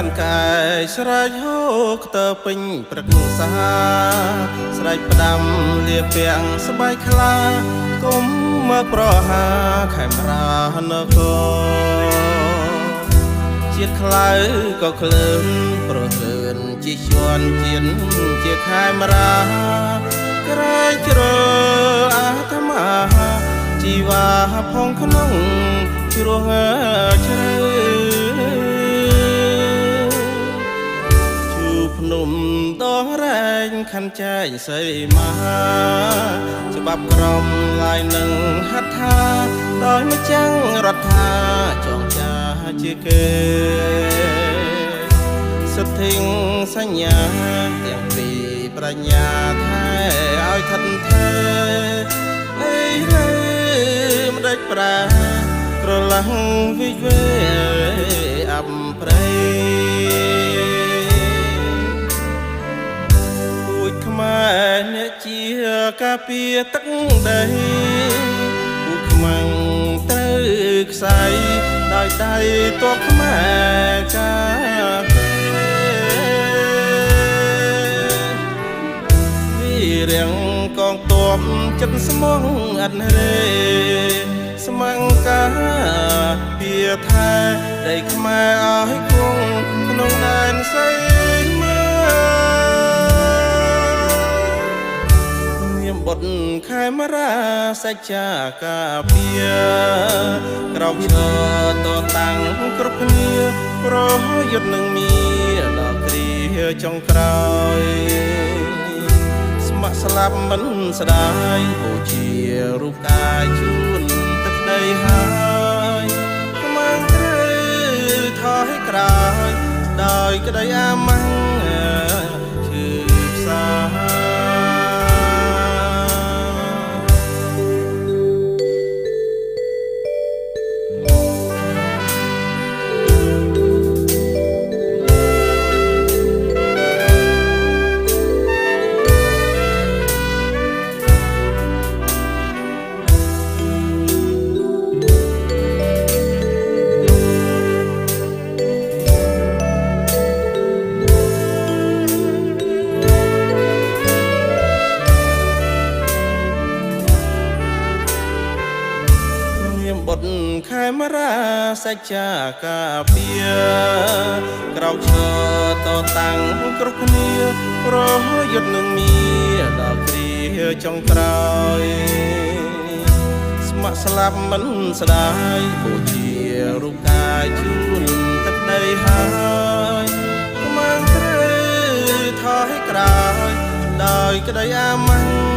នកាយស្រែកហូកតើពេញព្រឹកសាស្រែកផ្ដាំលាពាំងស្បែកខ្លាគុំមកប្រហាខេមរានគរជាតិខ្លៅក៏ក្លឿនប្រហើនជីជន់ជាតិជាខេមរាក្រែងជ្រើអាត្មាជីវ៉ាផងក្នុងជ្រោះជ្រៅភ្នំដងរែងខណ្ឌចែកសីមាច្បាប់ក្រមឡាយនឹងហត្ថាដោយម្ចាំងរដ្ឋាចងចាជាគេសិទ្ធិសញ្ញាទាំងពីរប្រាជ្ញាថែឲ្យថិនថេអីលើម្ដេចប្រាក្រឡាំងវិវេអបព្រៃខ្មែរអ្នកជាកាពីទឹកដីពួកខ្មាំងត្រូវខ្សែដោយដៃទ័ពខ្មែរកាគេវិរៀងកងទ័ពចិត្តស្មងអត់រេស្មាំងកាពីថាដីខ្មែរឲ្យគង់ក្នុងដែនសីមាបុតខេមរាសច្ចាកាពីក្រោកឈរតតាំងគ្រប់គ្នាប្រយុទ្ធនឹងមានដល់គ្រាចុងក្រោយស្ម័គ្រស្លាប់មិនស្ដាយបូជារូបកាយជូនទឹកដីហើយខ្មាំងត្រូវថយក្រោយដោយក្តីអាម៉ាំងឈឺផ្សាបុតខេមរាសច្ចាកាពីក្រោកឈរតតាំងគ្រប់គ្នាប្រយុទ្ធនឹងមានដល់គ្រាចុងក្រោយស្ម័គ្រស្លាប់មិនស្ដាយបូជារូបកាយជូនទឹកដីហើយខ្មាំងត្រូវថយក្រោយដោយក្តីអាម៉ាំង